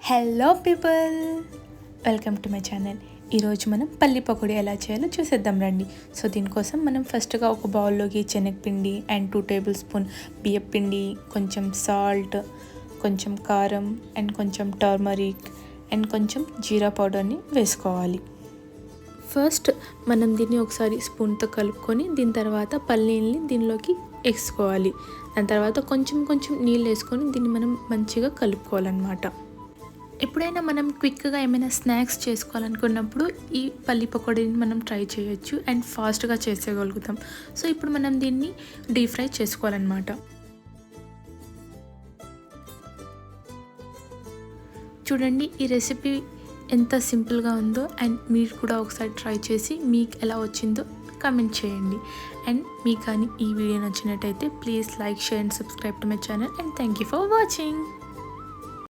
Hello people, welcome to my channel. ఈరోజు మనం పల్లి పకోడీ ఎలా చేయాలో చూసేద్దాం రండి. సో దీనికోసం మనం ఫస్ట్గా ఒక బౌల్లోకి శనగపిండి అండ్ 2 టేబుల్ స్పూన్ బియ్యపిండి, కొంచెం సాల్ట్, కొంచెం కారం అండ్ కొంచెం టర్మరిక్ అండ్ కొంచెం జీరా పౌడర్ని వేసుకోవాలి. ఫస్ట్ మనం దీన్ని ఒకసారి స్పూన్తో కలుపుకొని దీని తర్వాత పల్లీల్ని దీనిలోకి వేసుకోవాలి. దాని తర్వాత కొంచెం నీళ్ళు వేసుకొని దీన్ని మనం మంచిగా కలుపుకోవాలన్నమాట. ఎప్పుడైనా మనం క్విక్గా ఏమైనా స్నాక్స్ చేసుకోవాలనుకున్నప్పుడు ఈ పల్లి పకోడీని మనం ట్రై చేయొచ్చు అండ్ ఫాస్ట్గా చేసేయగలుగుతాం. సో ఇప్పుడు మనం దీన్ని డీప్ ఫ్రై చేసుకోవాలన్నమాట. చూడండి, ఈ రెసిపీ ఎంత సింపుల్గా ఉందో అండ్ మీరు కూడా ఒకసారి ట్రై చేసి మీకు ఎలా వచ్చిందో కామెంట్ చేయండి. అండ్ మీకు కానీ ఈ వీడియో నచ్చినట్టయితే please like, share and subscribe to my channel and thank you for watching.